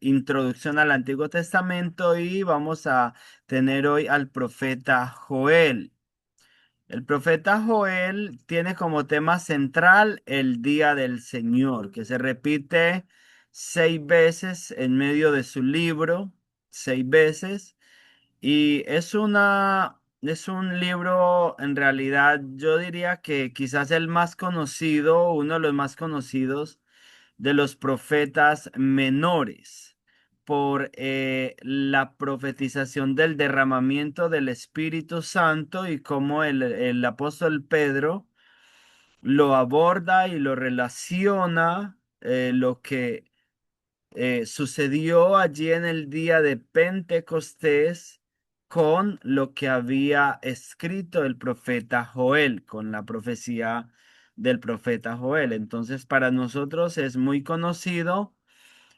introducción al Antiguo Testamento y vamos a tener hoy al profeta Joel. El profeta Joel tiene como tema central el día del Señor, que se repite 6 veces en medio de su libro, 6 veces. Y es un libro, en realidad, yo diría que quizás el más conocido, uno de los más conocidos de los profetas menores, por la profetización del derramamiento del Espíritu Santo y cómo el apóstol Pedro lo aborda y lo relaciona, lo que sucedió allí en el día de Pentecostés con lo que había escrito el profeta Joel, con la profecía del profeta Joel. Entonces, para nosotros es muy conocido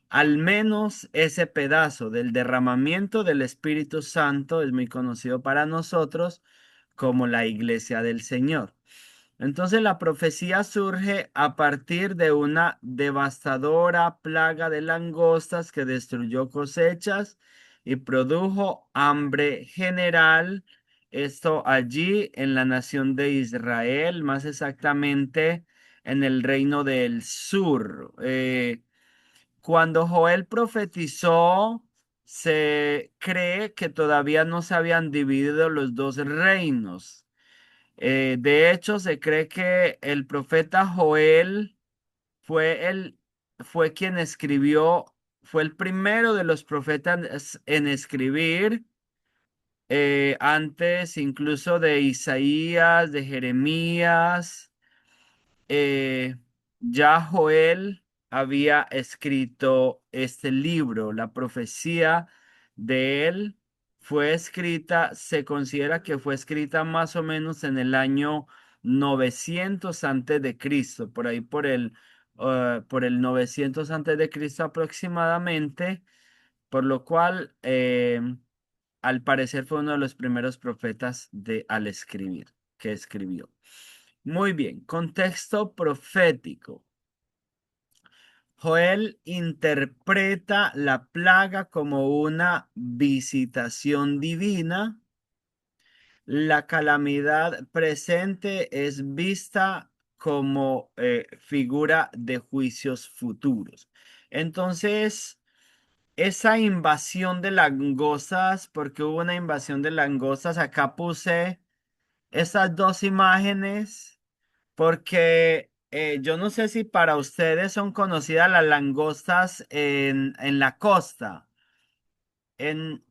al menos ese pedazo del derramamiento del Espíritu Santo es muy conocido para nosotros como la iglesia del Señor. Entonces la profecía surge a partir de una devastadora plaga de langostas que destruyó cosechas y produjo hambre general. Esto allí en la nación de Israel, más exactamente en el reino del sur. Cuando Joel profetizó, se cree que todavía no se habían dividido los dos reinos. De hecho, se cree que el profeta Joel fue fue quien escribió, fue el primero de los profetas en escribir, antes incluso de Isaías, de Jeremías. eh, ya Joel había escrito este libro. La profecía de él fue escrita, se considera que fue escrita más o menos en el año 900 antes de Cristo, por ahí por el 900 antes de Cristo aproximadamente, por lo cual al parecer fue uno de los primeros profetas al escribir, que escribió. Muy bien, contexto profético. Joel interpreta la plaga como una visitación divina. La calamidad presente es vista como figura de juicios futuros. Entonces, esa invasión de langostas, porque hubo una invasión de langostas, acá puse esas dos imágenes. Porque yo no sé si para ustedes son conocidas las langostas en la costa. En,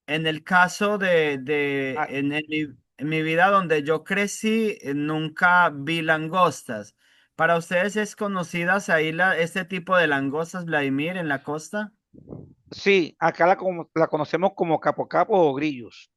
en el caso Ah, en mi vida donde yo crecí, nunca vi langostas. ¿Para ustedes es conocidas ahí este tipo de langostas, Vladimir, en la costa? sí, acá la conocemos como capo capo o grillos.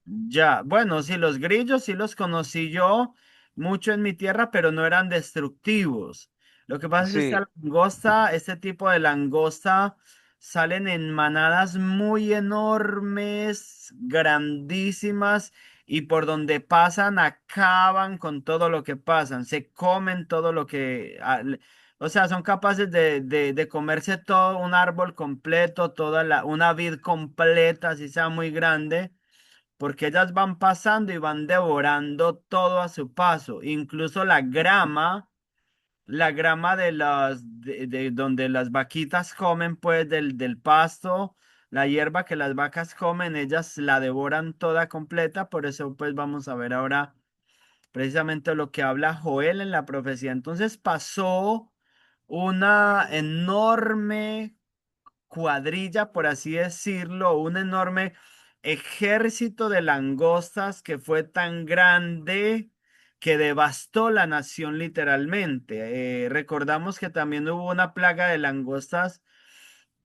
Ya, bueno, sí, los grillos sí los conocí yo mucho en mi tierra, pero no eran destructivos. Lo que pasa es que Sí, esta langosta, este tipo de langosta, salen en manadas muy enormes, grandísimas, y por donde pasan acaban con todo lo que pasan, se comen todo lo que, o sea, son capaces de comerse todo un árbol completo, una vid completa, así sea muy grande porque ellas van pasando y van devorando todo a su paso, incluso la grama de donde las vaquitas comen, pues del pasto, la hierba que las vacas comen, ellas la devoran toda completa, por eso pues vamos a ver ahora precisamente lo que habla Joel en la profecía. Entonces pasó una enorme cuadrilla, por así decirlo, un enorme ejército de langostas que fue tan grande que devastó la nación literalmente. Recordamos que también hubo una plaga de langostas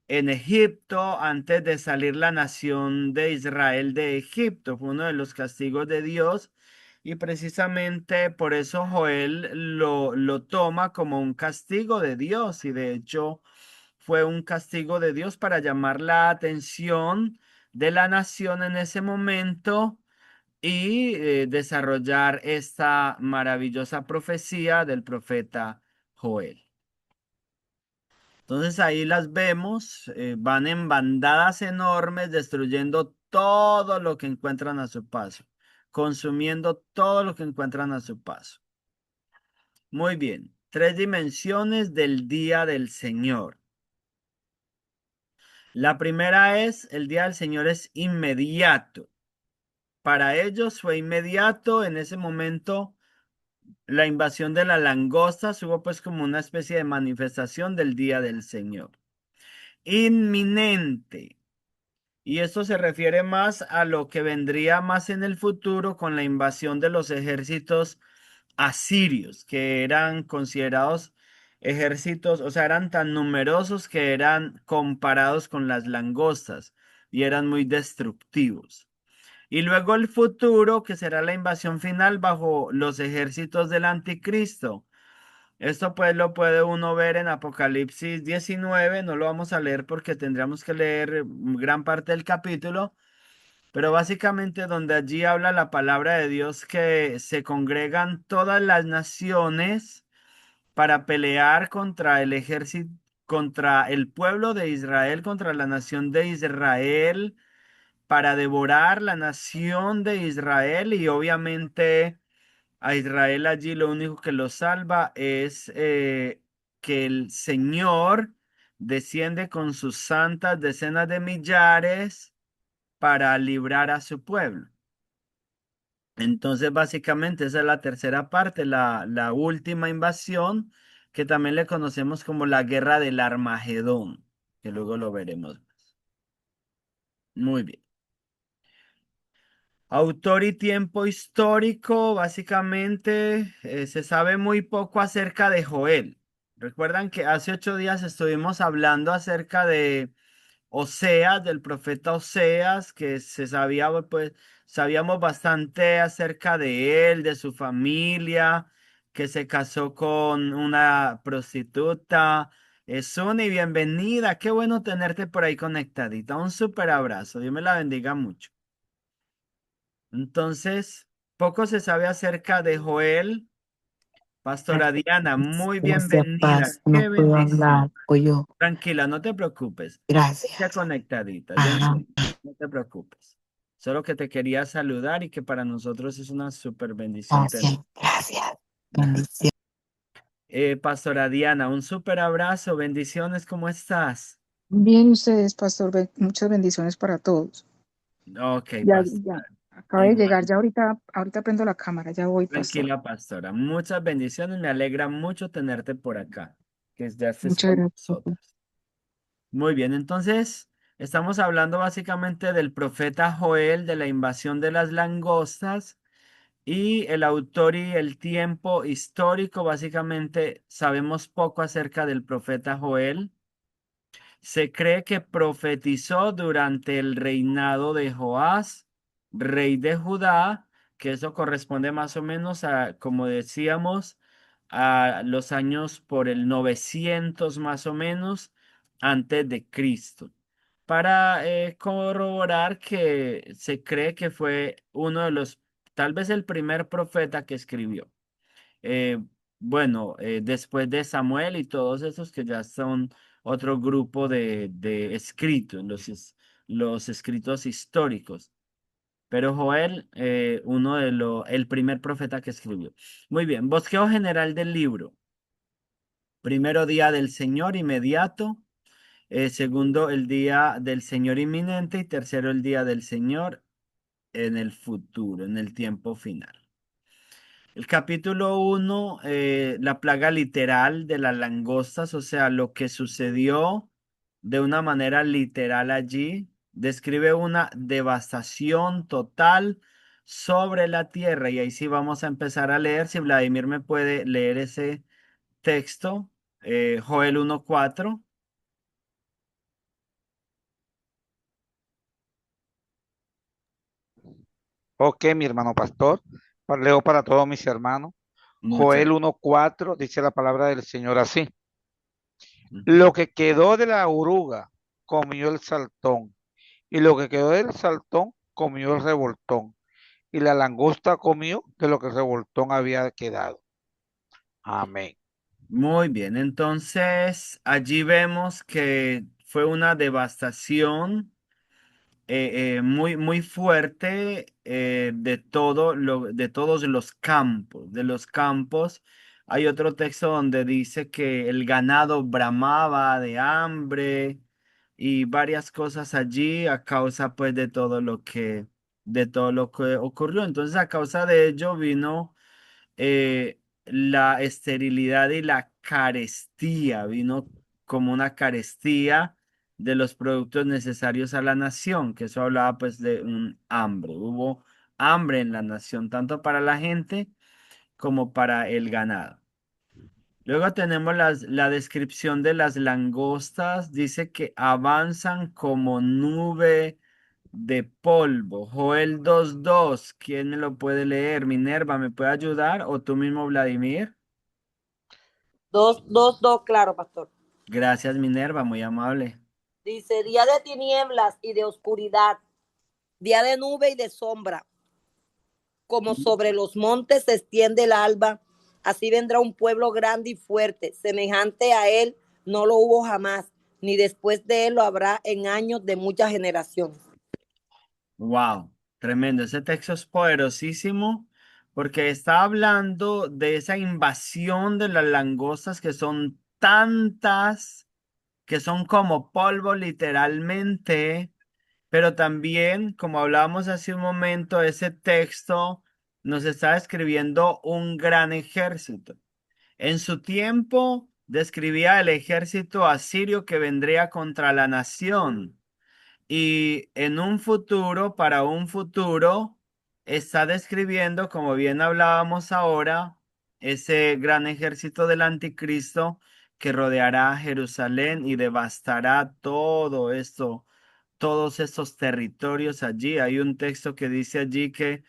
en Egipto antes de salir la nación de Israel de Egipto. Fue uno de los castigos de Dios. Y precisamente por eso Joel lo toma como un castigo de Dios. Y de hecho fue un castigo de Dios para llamar la atención de la nación en ese momento y desarrollar esta maravillosa profecía del profeta Joel. Entonces ahí las vemos, van en bandadas enormes destruyendo todo lo que encuentran a su paso, consumiendo todo lo que encuentran a su paso. Muy bien, tres dimensiones del día del Señor. La primera es, el día del Señor es inmediato. Para ellos fue inmediato en ese momento la invasión de las langostas, hubo pues como una especie de manifestación del día del Señor. Inminente. Y esto se refiere más a lo que vendría más en el futuro con la invasión de los ejércitos asirios, que eran considerados ejércitos, o sea, eran tan numerosos que eran comparados con las langostas y eran muy destructivos. Y luego el futuro, que será la invasión final bajo los ejércitos del anticristo. Esto pues lo puede uno ver en Apocalipsis 19, no lo vamos a leer porque tendríamos que leer gran parte del capítulo, pero básicamente donde allí habla la palabra de Dios que se congregan todas las naciones para pelear contra el ejército, contra el pueblo de Israel, contra la nación de Israel, para devorar la nación de Israel y obviamente a Israel allí lo único que lo salva es que el Señor desciende con sus santas decenas de millares para librar a su pueblo. Entonces, básicamente, esa es la tercera parte, la última invasión, que también le conocemos como la guerra del Armagedón, que luego lo veremos más. Muy bien. Autor y tiempo histórico, básicamente se sabe muy poco acerca de Joel. Recuerdan que hace 8 días estuvimos hablando acerca de Oseas, del profeta Oseas, que se sabía, pues, sabíamos bastante acerca de él, de su familia, que se casó con una prostituta. Suni, bienvenida, qué bueno tenerte por ahí conectadita. Un súper abrazo, Dios me la bendiga mucho. Entonces, poco se sabe acerca de Joel. Pastora Diana, muy Gracias, bienvenida. Paz. No Qué puedo bendición. hablar. Pues yo, Tranquila, no te preocupes. Ya gracias. conectadita, yo Ajá. entiendo. No te preocupes. Solo que te quería saludar y que para nosotros es una súper bendición tener. Gracias, gracias. Bendición. Pastora Diana, un súper abrazo. Bendiciones, ¿cómo estás? Bien, ustedes, pastor, muchas bendiciones para todos. Ok, Ya, pastora. acabo de Igual. llegar, ya ahorita prendo la cámara, ya voy, pastor. Tranquila, pastora. Muchas bendiciones. Me alegra mucho tenerte por acá, que ya estés Muchas con gracias. nosotros. Muy bien, entonces estamos hablando básicamente del profeta Joel, de la invasión de las langostas y el autor y el tiempo histórico. Básicamente sabemos poco acerca del profeta Joel. Se cree que profetizó durante el reinado de Joás, rey de Judá, que eso corresponde más o menos a, como decíamos, a los años por el 900 más o menos antes de Cristo. Para corroborar que se cree que fue uno de los, tal vez el primer profeta que escribió. Eh, bueno, después de Samuel y todos esos que ya son otro grupo de escritos, los escritos históricos. Pero Joel, uno de los, el primer profeta que escribió. Muy bien, bosqueo general del libro. Primero día del Señor inmediato. Segundo, el día del Señor inminente. Y tercero, el día del Señor en el futuro, en el tiempo final. El capítulo 1, la plaga literal de las langostas, o sea, lo que sucedió de una manera literal allí, describe una devastación total sobre la tierra. Y ahí sí vamos a empezar a leer, si Vladimir me puede leer ese texto, Joel 1:4. Ok, mi hermano pastor, leo para todos mis hermanos. Muchas. Joel 1:4 dice la palabra del Señor así. Ujú. Lo que quedó de la oruga comió el saltón, y lo que quedó del saltón comió el revoltón, y la langosta comió de lo que el revoltón había quedado. Amén. Muy bien, entonces allí vemos que fue una devastación muy, muy fuerte de todos los campos. De los campos, hay otro texto donde dice que el ganado bramaba de hambre y varias cosas allí a causa pues de todo lo que ocurrió. Entonces, a causa de ello vino la esterilidad y la carestía, vino como una carestía de los productos necesarios a la nación, que eso hablaba pues de un hambre. Hubo hambre en la nación, tanto para la gente como para el ganado. Luego tenemos la descripción de las langostas. Dice que avanzan como nube de polvo. Joel 2:2. ¿Quién me lo puede leer? Minerva, ¿me puede ayudar? ¿O tú mismo, Vladimir? Dos, claro, pastor. Gracias, Minerva, muy amable. Dice, día de tinieblas y de oscuridad, día de nube y de sombra, como sobre los montes se extiende el alba, así vendrá un pueblo grande y fuerte, semejante a él no lo hubo jamás, ni después de él lo habrá en años de muchas generaciones. Wow, tremendo. Ese texto es poderosísimo porque está hablando de esa invasión de las langostas que son tantas, que son como polvo literalmente, pero también, como hablábamos hace un momento, ese texto nos está describiendo un gran ejército. En su tiempo describía el ejército asirio que vendría contra la nación. Y en un futuro, para un futuro, está describiendo, como bien hablábamos ahora, ese gran ejército del anticristo que rodeará Jerusalén y devastará todo esto, todos estos territorios allí. Hay un texto que dice allí que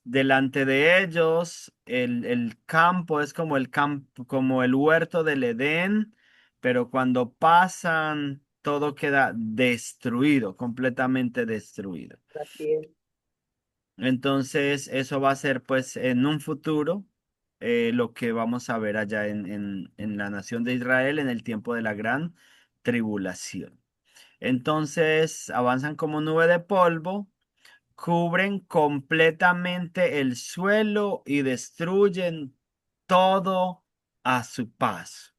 delante de ellos el campo es como el campo, como el huerto del Edén, pero cuando pasan todo queda destruido, completamente destruido. Así es. Entonces, eso va a ser pues en un futuro lo que vamos a ver allá en la nación de Israel en el tiempo de la gran tribulación. Entonces, avanzan como nube de polvo, cubren completamente el suelo y destruyen todo a su paso.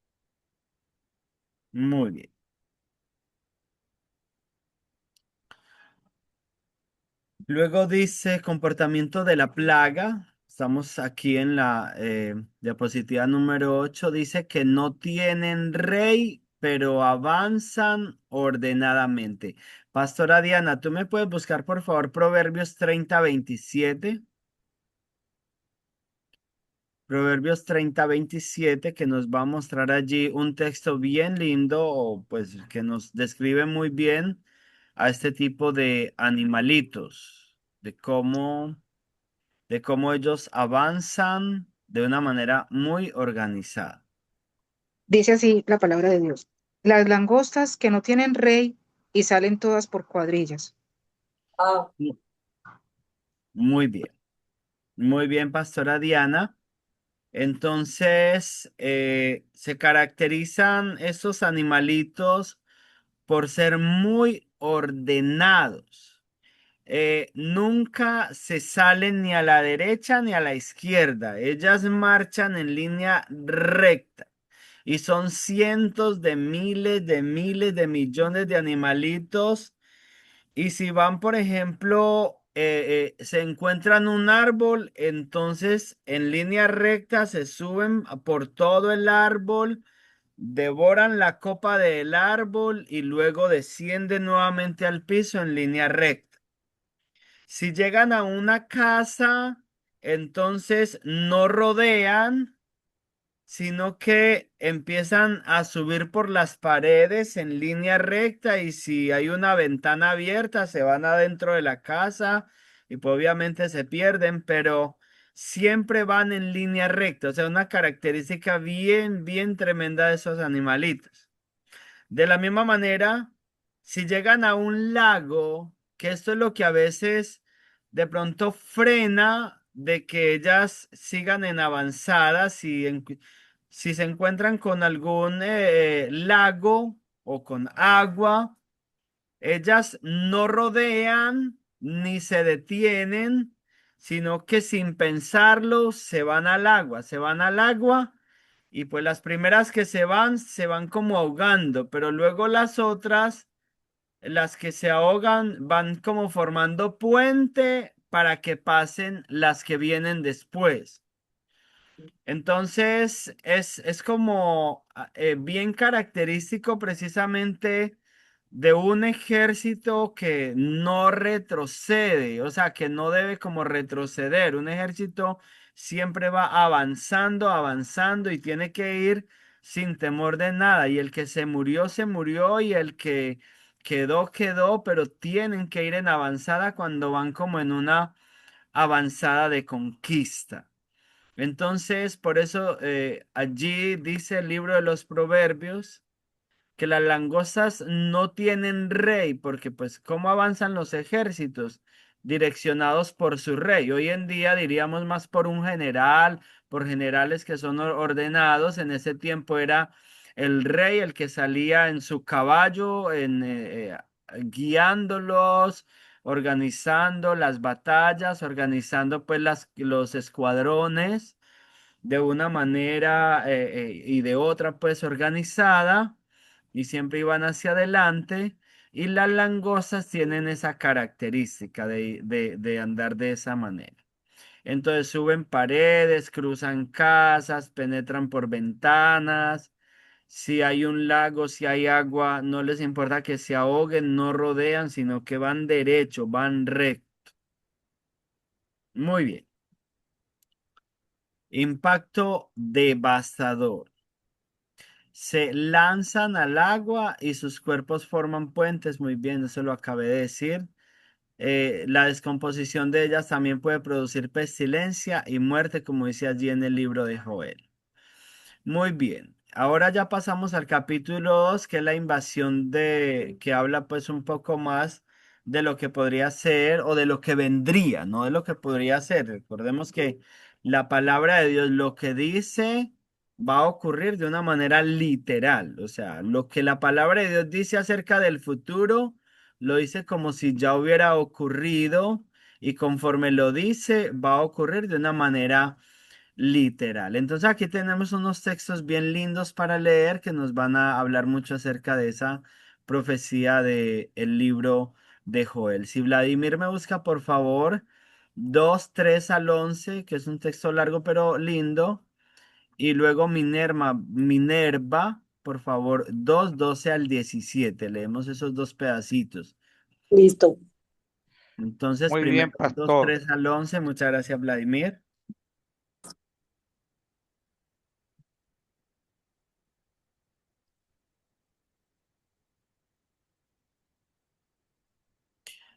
Muy bien. Luego dice comportamiento de la plaga. Estamos aquí en la diapositiva número 8. Dice que no tienen rey, pero avanzan ordenadamente. Pastora Diana, ¿tú me puedes buscar por favor Proverbios 30:27? Proverbios 30:27, que nos va a mostrar allí un texto bien lindo, o pues que nos describe muy bien a este tipo de animalitos, de cómo ellos avanzan de una manera muy organizada. Dice así la palabra de Dios. Las langostas que no tienen rey y salen todas por cuadrillas. Ah, Muy muy bien, Pastora Diana. Entonces, se caracterizan estos animalitos por ser muy ordenados. Nunca se salen ni a la derecha ni a la izquierda. Ellas marchan en línea recta. Y son cientos de miles de millones de animalitos. Y si van, por ejemplo, se encuentran un árbol, entonces en línea recta se suben por todo el árbol, devoran la copa del árbol y luego descienden nuevamente al piso en línea recta. Si llegan a una casa, entonces no rodean, sino que empiezan a subir por las paredes en línea recta y si hay una ventana abierta, se van adentro de la casa y pues, obviamente se pierden, pero siempre van en línea recta. O sea, una característica bien, bien tremenda de esos animalitos. De la misma manera, si llegan a un lago, que esto es lo que a veces de pronto frena de que ellas sigan en avanzadas y Si se encuentran con algún lago o con agua, ellas no rodean ni se detienen, sino que sin pensarlo se van al agua y pues las primeras que se van como ahogando, pero luego las otras, las que se ahogan, van como formando puente para que pasen las que vienen después. Entonces, es como bien característico precisamente de un ejército que no retrocede, o sea, que no debe como retroceder. Un ejército siempre va avanzando, avanzando y tiene que ir sin temor de nada. Y el que se murió y el que quedó, quedó, pero tienen que ir en avanzada cuando van como en una avanzada de conquista. Entonces, por eso allí dice el libro de los Proverbios que las langostas no tienen rey, porque pues ¿cómo avanzan los ejércitos? Direccionados por su rey. Hoy en día diríamos más por un general, por generales que son ordenados. En ese tiempo era el rey el que salía en su caballo, guiándolos, organizando las batallas, organizando pues los escuadrones de una manera y de otra pues organizada y siempre iban hacia adelante y las langostas tienen esa característica de andar de esa manera. Entonces suben paredes, cruzan casas, penetran por ventanas. Si hay un lago, si hay agua, no les importa que se ahoguen, no rodean, sino que van derecho, van recto. Muy bien. Impacto devastador. Se lanzan al agua y sus cuerpos forman puentes. Muy bien, eso lo acabé de decir. La descomposición de ellas también puede producir pestilencia y muerte, como dice allí en el libro de Joel. Muy bien. Ahora ya pasamos al capítulo 2, que es la invasión que habla pues un poco más de lo que podría ser o de lo que vendría, no de lo que podría ser. Recordemos que la palabra de Dios lo que dice va a ocurrir de una manera literal. O sea, lo que la palabra de Dios dice acerca del futuro, lo dice como si ya hubiera ocurrido y conforme lo dice, va a ocurrir de una manera literal. Entonces aquí tenemos unos textos bien lindos para leer que nos van a hablar mucho acerca de esa profecía de el libro de Joel. Si Vladimir me busca, por favor, 2 3 al 11 que es un texto largo pero lindo. Y luego Minerva, por favor, 2 12 al 17. Leemos esos dos pedacitos. Listo. Entonces, Muy bien, primero 2 pastor. 3 al 11. Muchas gracias, Vladimir.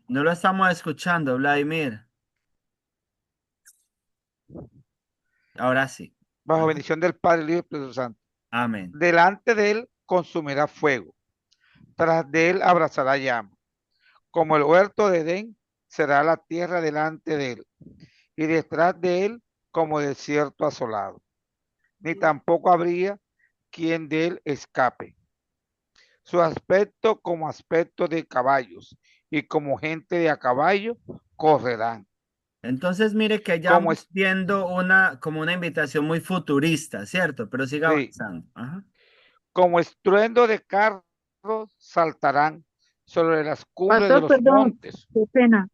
No lo estamos escuchando, Vladimir. Ahora sí. Bajo Ajá. bendición del Padre, el Hijo y el Espíritu Santo. Amén. Delante de él consumirá fuego, tras de él abrazará llama. Como el huerto de Edén será la tierra delante de él, y detrás de él como desierto asolado. Ni tampoco habría quien de él escape. Su aspecto como aspecto de caballos, y como gente de a caballo correrán. Entonces, mire que ya Como vamos viendo como una invitación muy futurista, ¿cierto? Pero siga sí, avanzando. Ajá. como estruendo de carros saltarán sobre las cumbres de Pastor, los perdón, montes. qué pena.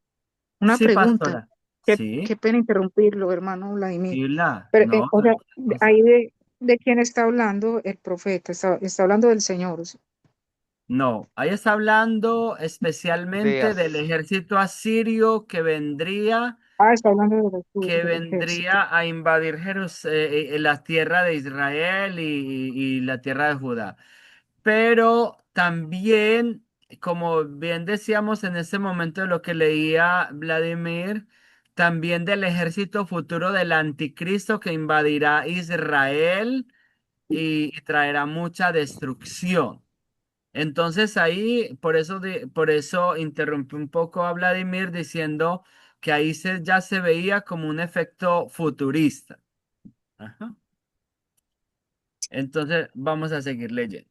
Una Sí, pregunta. pastora. Qué Sí. pena interrumpirlo, hermano Vladimir. Y Pero, no, o sea, ahí pasa. de quién está hablando el profeta, está hablando del Señor. ¿Sí? No, ahí está hablando De especialmente del as- ejército asirio Ah, está hablando que del ejército. vendría a invadir la tierra de Israel y la tierra de Judá. Pero también, como bien decíamos en ese momento de lo que leía Vladimir, también del ejército futuro del anticristo que invadirá Israel y traerá mucha destrucción. Entonces ahí, por eso interrumpí un poco a Vladimir diciendo que ahí ya se veía como un efecto futurista. Ajá. Entonces, vamos a seguir leyendo.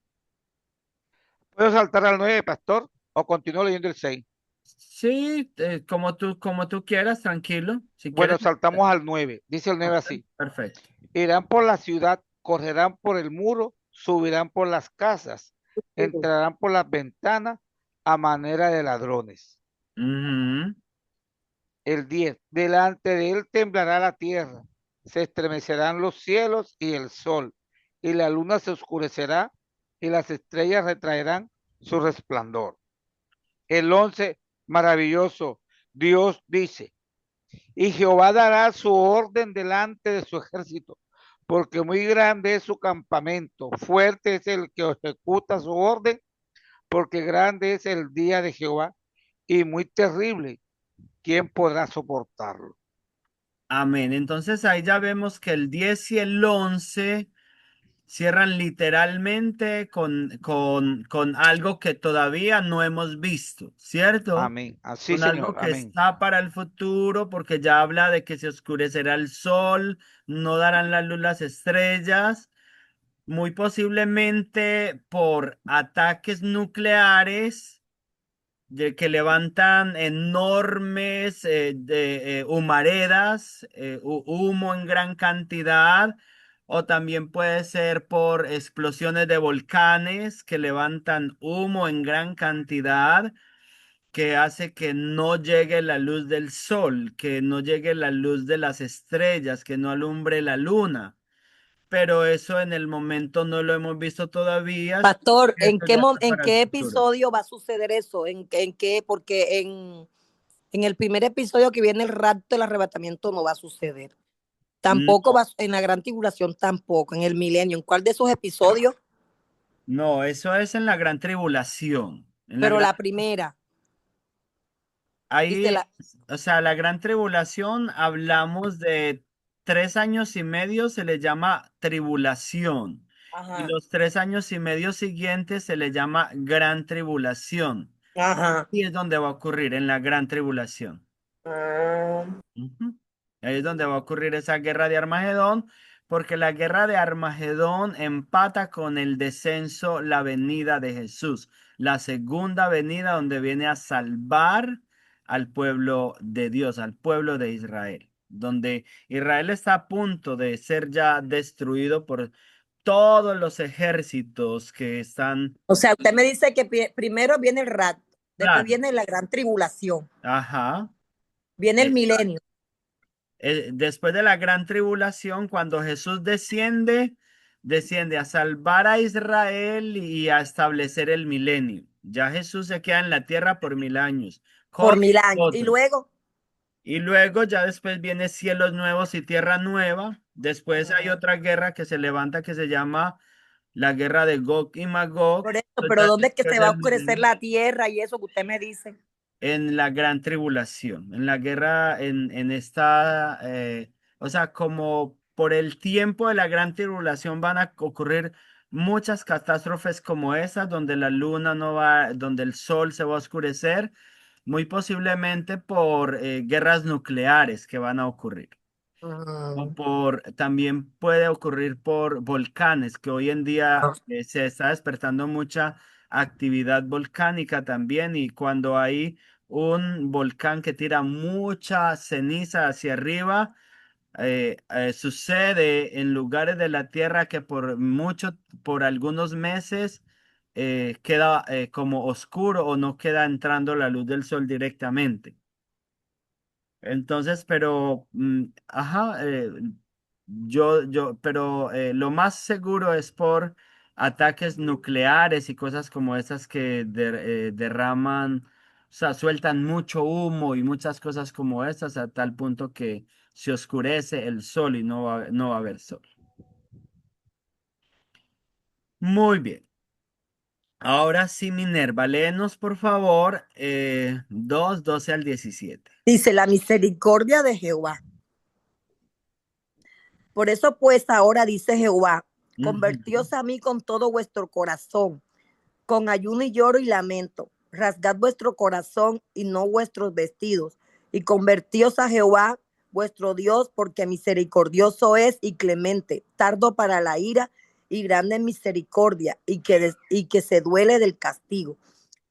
¿Puedo saltar al 9, pastor? ¿O continúo leyendo el 6? Sí, como tú quieras, tranquilo. Si Bueno, quieres, saltamos al 9. Dice el 9 así. perfecto. Irán por la ciudad, correrán por el muro, subirán por las casas, entrarán por las ventanas a manera de ladrones. Ujú. El 10. Delante de él temblará la tierra, se estremecerán los cielos y el sol, y la luna se oscurecerá y las estrellas retraerán su resplandor. El 11. Maravilloso. Dios dice, y Jehová dará su orden delante de su ejército, porque muy grande es su campamento, fuerte es el que ejecuta su orden, porque grande es el día de Jehová y muy terrible. ¿Quién podrá soportarlo? Amén. Entonces ahí ya vemos que el 10 y el 11 cierran literalmente con algo que todavía no hemos visto, ¿cierto? Amén. Así, Con algo Señor. que Amén. está para el futuro, porque ya habla de que se oscurecerá el sol, no darán la luz las estrellas, muy posiblemente por ataques nucleares de que levantan enormes humaredas, humo en gran cantidad, o también puede ser por explosiones de volcanes que levantan humo en gran cantidad, que hace que no llegue la luz del sol, que no llegue la luz de las estrellas, que no alumbre la luna. Pero eso en el momento no lo hemos visto todavía. Pastor, Esto ya está en para el qué futuro. episodio va a suceder eso? En qué? Porque en el primer episodio que viene el rapto, el arrebatamiento no va a suceder. Tampoco No, va, en la gran tribulación tampoco, en el milenio. ¿En cuál de esos episodios? no, eso es en la gran tribulación. Pero la primera, dice Ahí, la, o sea, la gran tribulación, hablamos de 3 años y medio, se le llama tribulación. Y ajá, los 3 años y medio siguientes se le llama gran tribulación. ajá. Y es donde va a ocurrir, en la gran tribulación. Ah. Ujú. Ahí es donde va a ocurrir esa guerra de Armagedón, porque la guerra de Armagedón empata con el descenso, la venida de Jesús, la segunda venida donde viene a salvar al pueblo de Dios, al pueblo de Israel, donde Israel está a punto de ser ya destruido por todos los ejércitos que están... O sea, usted me dice que primero viene el rapto, después Claro, viene la gran tribulación, ajá. viene el milenio. Después de la gran tribulación, cuando Jesús desciende a salvar a Israel y a establecer el milenio. Ya Jesús se queda en la tierra por 1000 años Por con 1000 años. Y nosotros. luego, Y luego ya después viene cielos nuevos y tierra nueva. Después hay otra guerra que se levanta que se llama la guerra de Gog y Magog. por eso, Esto pero ya ¿dónde es que después se va a del oscurecer milenio. la tierra y eso que usted me dice? En la gran tribulación, en la guerra, en esta, o sea, como por el tiempo de la gran tribulación van a ocurrir muchas catástrofes como esas, donde la luna no va, donde el sol se va a oscurecer, muy posiblemente por guerras nucleares que van a ocurrir. O también puede ocurrir por volcanes, que hoy en día se está despertando mucha actividad volcánica también, y cuando hay un volcán que tira mucha ceniza hacia arriba, sucede en lugares de la Tierra que por algunos meses queda como oscuro o no queda entrando la luz del sol directamente. Entonces, pero, ajá, pero lo más seguro es por ataques nucleares y cosas como esas que derraman, o sea, sueltan mucho humo y muchas cosas como esas a tal punto que se oscurece el sol y no va a haber sol. Muy bien. Ahora sí, Minerva, léenos por favor 2:12 al 17. Dice la misericordia de Jehová. Por eso pues ahora dice Jehová, Ujú. convertíos a mí con todo vuestro corazón, con ayuno y lloro y lamento. Rasgad vuestro corazón y no vuestros vestidos, y convertíos a Jehová vuestro Dios, porque misericordioso es y clemente, tardo para la ira y grande en misericordia y que se duele del castigo.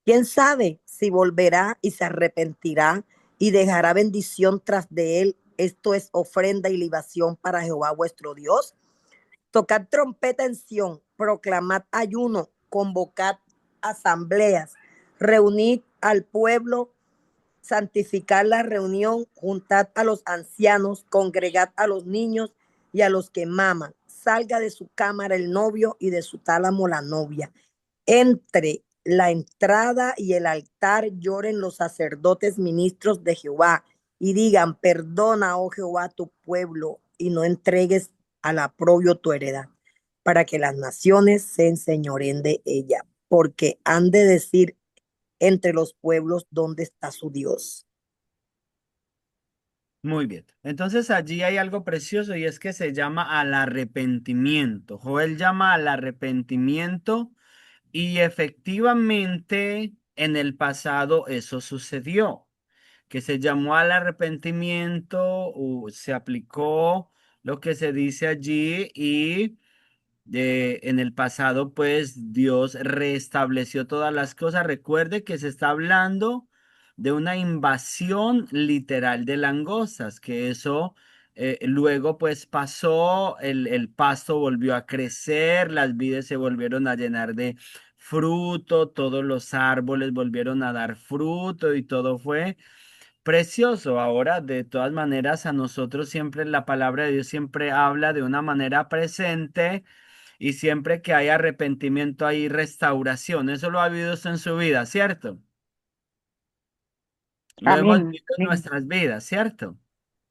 ¿Quién sabe si volverá y se arrepentirá y dejará bendición tras de él? Esto es ofrenda y libación para Jehová vuestro Dios. Tocad trompeta en Sión, proclamad ayuno, convocad asambleas, reunid al pueblo, santificad la reunión, juntad a los ancianos, congregad a los niños y a los que maman. Salga de su cámara el novio y de su tálamo la novia. Entre la entrada y el altar lloren los sacerdotes ministros de Jehová y digan, perdona, oh Jehová, tu pueblo y no entregues al aprobio tu heredad, para que las naciones se enseñoren de ella, porque han de decir entre los pueblos dónde está su Dios. Muy bien. Entonces allí hay algo precioso y es que se llama al arrepentimiento. Joel llama al arrepentimiento y efectivamente en el pasado eso sucedió, que se llamó al arrepentimiento, o se aplicó lo que se dice allí y en el pasado, pues Dios restableció todas las cosas. Recuerde que se está hablando de una invasión literal de langostas, que eso luego pues pasó, el pasto volvió a crecer, las vides se volvieron a llenar de fruto, todos los árboles volvieron a dar fruto y todo fue precioso. Ahora, de todas maneras, a nosotros siempre la palabra de Dios siempre habla de una manera presente y siempre que hay arrepentimiento hay restauración. Eso lo ha habido usted en su vida, ¿cierto? Lo hemos Amén. visto en Amén. nuestras vidas, ¿cierto?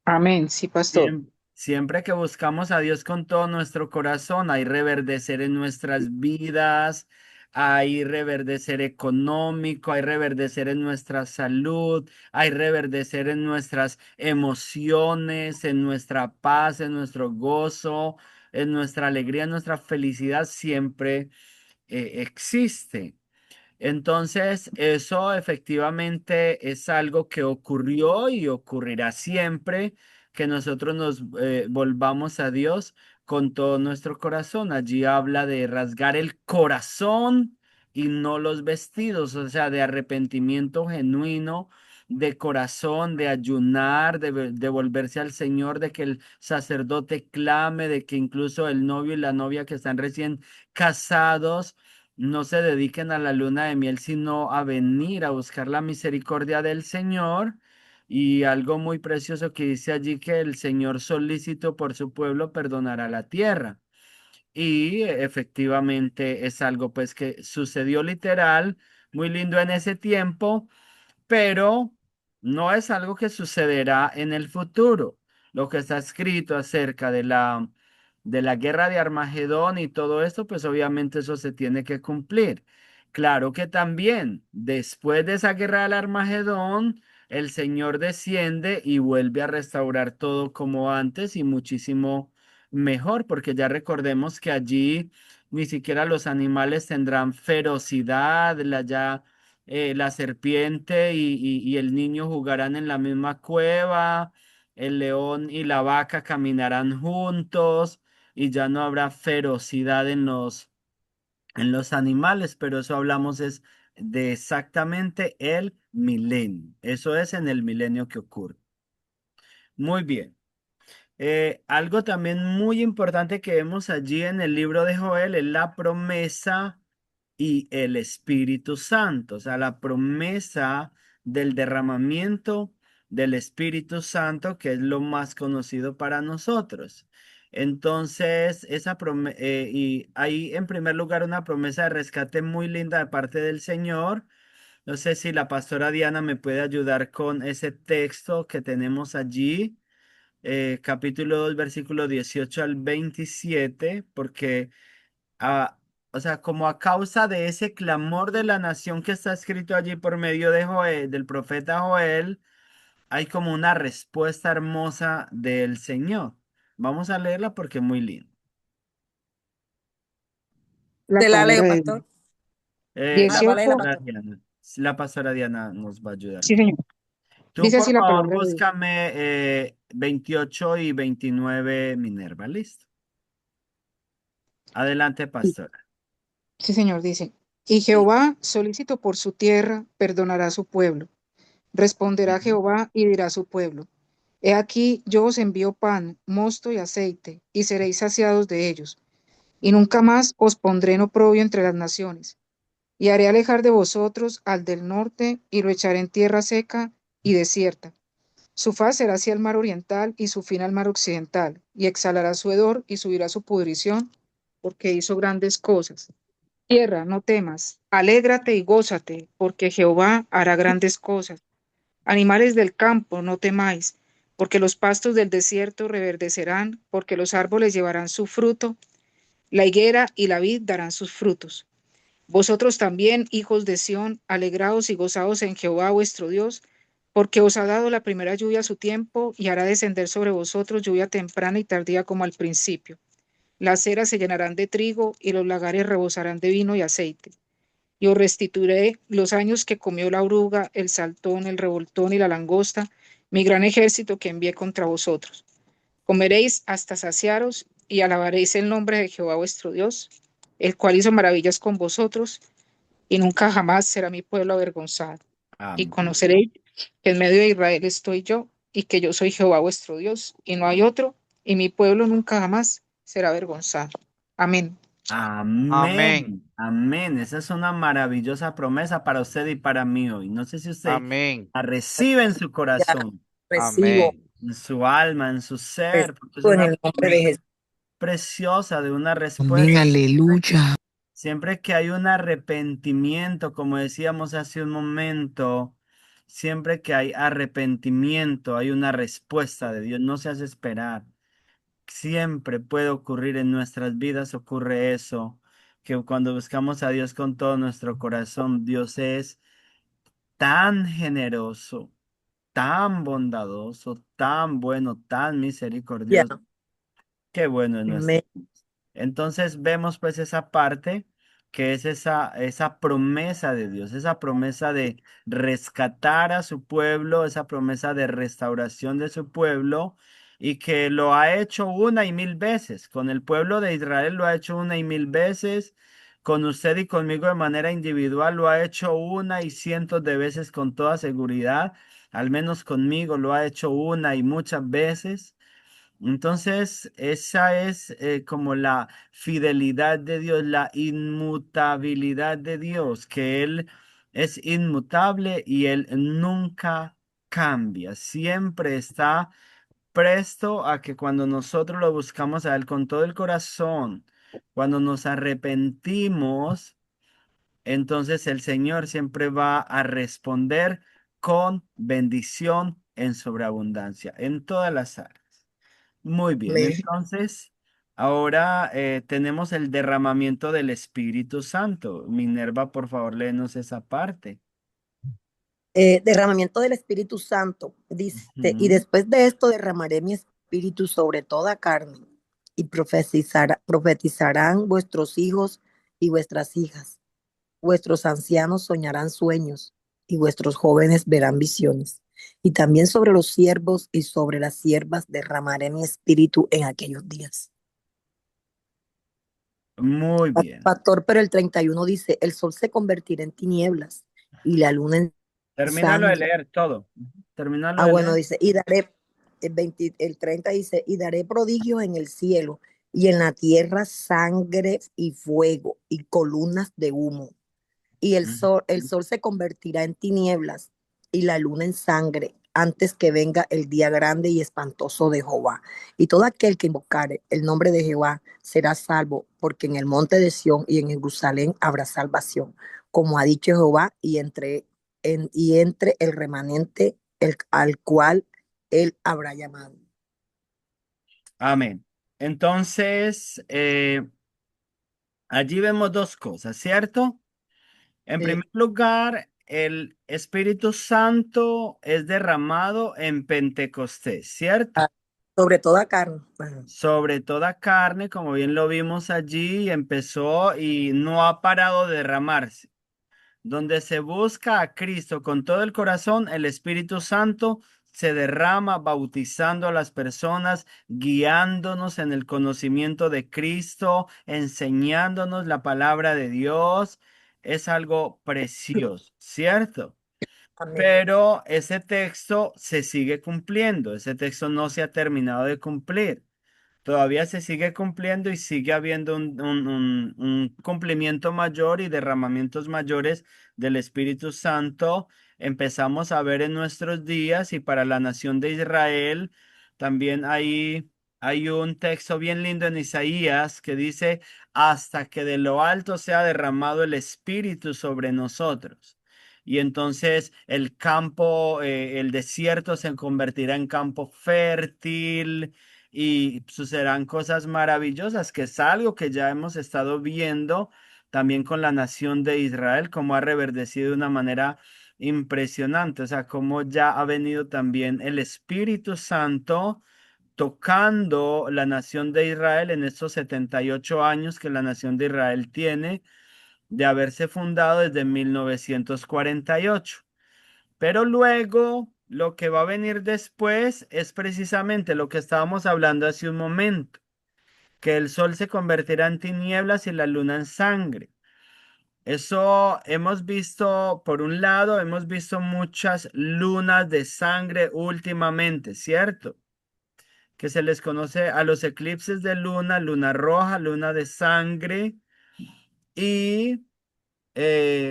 Amén. Sí, pastor. Siempre que buscamos a Dios con todo nuestro corazón, hay reverdecer en nuestras vidas, hay reverdecer económico, hay reverdecer en nuestra salud, hay reverdecer en nuestras emociones, en nuestra paz, en nuestro gozo, en nuestra alegría, en nuestra felicidad, siempre existe. Entonces, eso efectivamente es algo que ocurrió y ocurrirá siempre que nosotros nos volvamos a Dios con todo nuestro corazón. Allí habla de rasgar el corazón y no los vestidos, o sea, de arrepentimiento genuino, de corazón, de ayunar, de volverse al Señor, de que el sacerdote clame, de que incluso el novio y la novia que están recién casados no se dediquen a la luna de miel, sino a venir a buscar la misericordia del Señor. Y algo muy precioso que dice allí que el Señor solícito por su pueblo perdonará la tierra. Y efectivamente es algo pues que sucedió literal, muy lindo en ese tiempo, pero no es algo que sucederá en el futuro. Lo que está escrito acerca de la guerra de Armagedón y todo esto, pues obviamente eso se tiene que cumplir. Claro que también después de esa guerra del Armagedón, el Señor desciende y vuelve a restaurar todo como antes y muchísimo mejor, porque ya recordemos que allí ni siquiera los animales tendrán ferocidad, la serpiente y el niño jugarán en la misma cueva, el león y la vaca caminarán juntos y ya no habrá ferocidad en los animales, pero eso hablamos es de exactamente el milenio. Eso es en el milenio que ocurre. Muy bien. Algo también muy importante que vemos allí en el libro de Joel es la promesa y el Espíritu Santo, o sea, la promesa del derramamiento del Espíritu Santo, que es lo más conocido para nosotros. Entonces, y hay en primer lugar una promesa de rescate muy linda de parte del Señor. No sé si la pastora Diana me puede ayudar con ese texto que tenemos allí, capítulo 2 versículo 18 al 27 porque a- o sea, como a causa de ese clamor de la nación que está escrito allí por medio de Joel, del profeta Joel, hay como una respuesta hermosa del Señor. Vamos a leerla porque es muy linda. La Te la leo, palabra de Dios. pastor. Ah, ¿cuál es la 18. pastor? La pastora Diana nos va a ayudar Sí, con. señor. Tú, Dice por así la favor, palabra de Dios. búscame 28 y 29 Minerva, listo. Adelante, pastora. Sí, señor, dice, y Jehová, solícito por su tierra, perdonará a su pueblo. Responderá Ujú. Jehová y dirá a su pueblo, he aquí yo os envío pan, mosto y aceite, y seréis saciados de ellos, y nunca más os pondré en oprobio entre las naciones, y haré alejar de vosotros al del norte, y lo echaré en tierra seca y desierta. Su faz será hacia el mar oriental y su fin al mar occidental, y exhalará su hedor y subirá su pudrición, porque hizo grandes cosas. Tierra, no temas, alégrate y gózate, porque Jehová hará grandes cosas. Animales del campo, no temáis, porque los pastos del desierto reverdecerán, porque los árboles llevarán su fruto, la higuera y la vid darán sus frutos. Vosotros también, hijos de Sión, alegraos y gozaos en Jehová vuestro Dios, porque os ha dado la primera lluvia a su tiempo y hará descender sobre vosotros lluvia temprana y tardía como al principio. Las eras se llenarán de trigo y los lagares rebosarán de vino y aceite. Y os restituiré los años que comió la oruga, el saltón, el revoltón y la langosta, mi gran ejército que envié contra vosotros. Comeréis hasta saciaros y alabaréis el nombre de Jehová vuestro Dios, el cual hizo maravillas con vosotros, y nunca jamás será mi pueblo avergonzado. Y Amén. conoceréis que en medio de Israel estoy yo, y que yo soy Jehová vuestro Dios, y no hay otro, y mi pueblo nunca jamás será avergonzado. Amén. Amén. Amén. Amén. Esa es una maravillosa promesa para usted y para mí hoy. No sé si usted Amén. la recibe en su Ya corazón, recibo, Amén. en su alma, en su ser, porque es recibo en una el nombre de promesa Jesús. preciosa de una Amén, respuesta. aleluya. Siempre que hay un arrepentimiento, como decíamos hace un momento, siempre que hay arrepentimiento, hay una respuesta de Dios. No se hace esperar. Siempre puede ocurrir en nuestras vidas, ocurre eso, que cuando buscamos a Dios con todo nuestro corazón, Dios es tan generoso, tan bondadoso, tan bueno, tan Ya, misericordioso. Qué bueno es nuestro. amén. Entonces vemos pues esa parte que es esa promesa de Dios, esa promesa de rescatar a su pueblo, esa promesa de restauración de su pueblo y que lo ha hecho una y mil veces. Con el pueblo de Israel lo ha hecho una y mil veces. Con usted y conmigo de manera individual lo ha hecho una y cientos de veces con toda seguridad. Al menos conmigo lo ha hecho una y muchas veces. Entonces, esa es como la fidelidad de Dios, la inmutabilidad de Dios, que Él es inmutable y Él nunca cambia, siempre está presto a que cuando nosotros lo buscamos a Él con todo el corazón, cuando nos arrepentimos, entonces el Señor siempre va a responder con bendición en sobreabundancia, en todas las áreas. Muy bien, Amén. entonces ahora tenemos el derramamiento del Espíritu Santo. Minerva, por favor, léenos esa parte. Derramamiento del Espíritu Santo, dice, y Ujú. después de esto derramaré mi espíritu sobre toda carne, y profetizarán vuestros hijos y vuestras hijas. Vuestros ancianos soñarán sueños, y vuestros jóvenes verán visiones. Y también sobre los siervos y sobre las siervas derramaré mi espíritu en aquellos días. Muy bien. Pastor, pero el 31 dice, el sol se convertirá en tinieblas y la luna en Termínalo de sangre. leer todo. Termínalo Ah, de bueno, leer. dice, y daré, el 30 dice, y daré prodigios en el cielo y en la tierra sangre y fuego y columnas de humo. Y el Ujú. sol se convertirá en tinieblas y la luna en sangre antes que venga el día grande y espantoso de Jehová. Y todo aquel que invocare el nombre de Jehová será salvo, porque en el monte de Sión y en Jerusalén habrá salvación, como ha dicho Jehová, y entre el remanente al cual él habrá llamado. Amén. Entonces, allí vemos dos cosas, ¿cierto? En Sí. primer lugar, el Espíritu Santo es derramado en Pentecostés, ¿cierto? Ah, sobre toda carne. Ajá. Sobre toda carne, como bien lo vimos allí, empezó y no ha parado de derramarse. Donde se busca a Cristo con todo el corazón, el Espíritu Santo se derrama bautizando a las personas, guiándonos en el conocimiento de Cristo, enseñándonos la palabra de Dios. Es algo precioso, ¿cierto? Amén. Pero ese texto se sigue cumpliendo, ese texto no se ha terminado de cumplir. Todavía se sigue cumpliendo y sigue habiendo un cumplimiento mayor y derramamientos mayores del Espíritu Santo. Empezamos a ver en nuestros días y para la nación de Israel también hay un texto bien lindo en Isaías que dice, hasta que de lo alto sea derramado el Espíritu sobre nosotros. Y entonces el campo, el desierto se convertirá en campo fértil y sucederán cosas maravillosas, que es algo que ya hemos estado viendo también con la nación de Israel, cómo ha reverdecido de una manera impresionante, o sea, cómo ya ha venido también el Espíritu Santo tocando la nación de Israel en estos 78 años que la nación de Israel tiene de haberse fundado desde 1948. Pero luego lo que va a venir después es precisamente lo que estábamos hablando hace un momento, que el sol se convertirá en tinieblas y la luna en sangre. Eso hemos visto, por un lado, hemos visto muchas lunas de sangre últimamente, ¿cierto? Que se les conoce a los eclipses de luna, luna roja, luna de sangre, y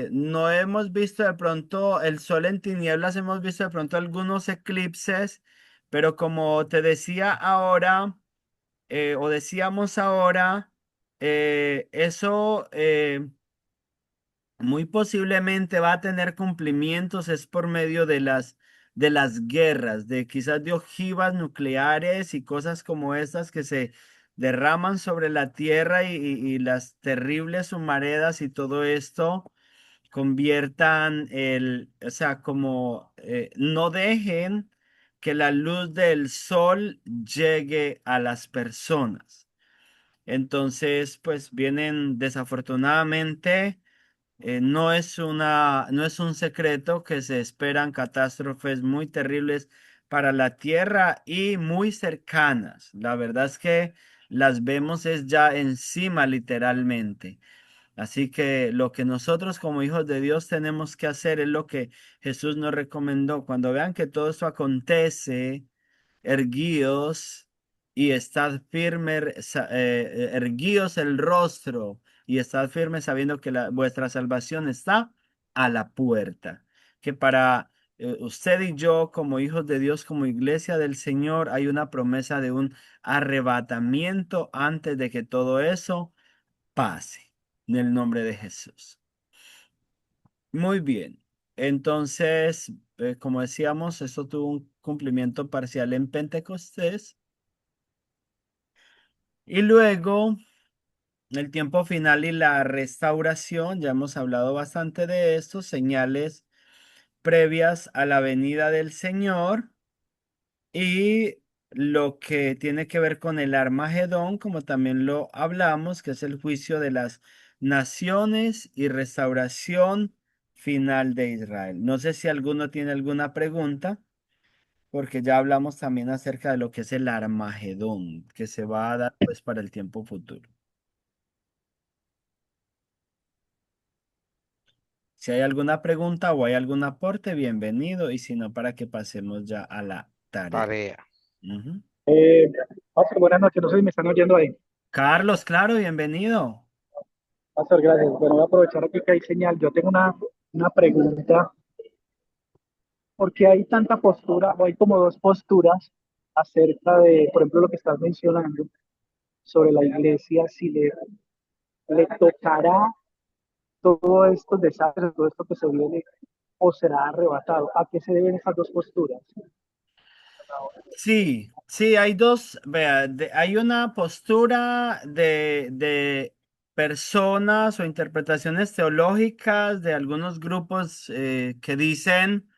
no hemos visto de pronto el sol en tinieblas, hemos visto de pronto algunos eclipses, pero como te decía ahora, o decíamos ahora, eso muy posiblemente va a tener cumplimientos es por medio de las guerras, de quizás de ojivas nucleares y cosas como estas que se derraman sobre la tierra y las terribles humaredas y todo esto conviertan o sea, como no dejen que la luz del sol llegue a las personas. Entonces, pues vienen desafortunadamente, no es un secreto que se esperan catástrofes muy terribles para la tierra y muy cercanas. La verdad es que las vemos es ya encima literalmente. Así que lo que nosotros como hijos de Dios tenemos que hacer es lo que Jesús nos recomendó. Cuando vean que todo esto acontece, erguíos y estad firmes, erguíos el rostro y estad firmes sabiendo que vuestra salvación está a la puerta. Que para usted y yo como hijos de Dios, como iglesia del Señor, hay una promesa de un arrebatamiento antes de que todo eso pase en el nombre de Jesús. Muy bien. Entonces, como decíamos, esto tuvo un cumplimiento parcial en Pentecostés. Y luego, el tiempo final y la restauración, ya hemos hablado bastante de esto, señales previas a la venida del Señor. Y lo que tiene que ver con el Armagedón, como también lo hablamos, que es el juicio de las naciones y restauración final de Israel. No sé si alguno tiene alguna pregunta, porque ya hablamos también acerca de lo que es el Armagedón, que se va a dar pues para el tiempo futuro. Si hay alguna pregunta o hay algún aporte, bienvenido, y si no, para que pasemos ya a la tarea. Tarea. Ujú. Pastor, buenas noches, no sé si me están oyendo ahí. Carlos, claro, bienvenido. Pastor, gracias. Bueno, voy a aprovechar aquí que hay señal. Yo tengo una pregunta, porque hay tanta postura, o hay como dos posturas acerca de, por ejemplo, lo que estás mencionando sobre la iglesia, si le tocará todos estos desastres, todo esto que se viene, o será arrebatado. ¿A qué se deben esas dos posturas? Sí, sí, hay dos, vea, hay una postura de personas o interpretaciones teológicas de algunos grupos que dicen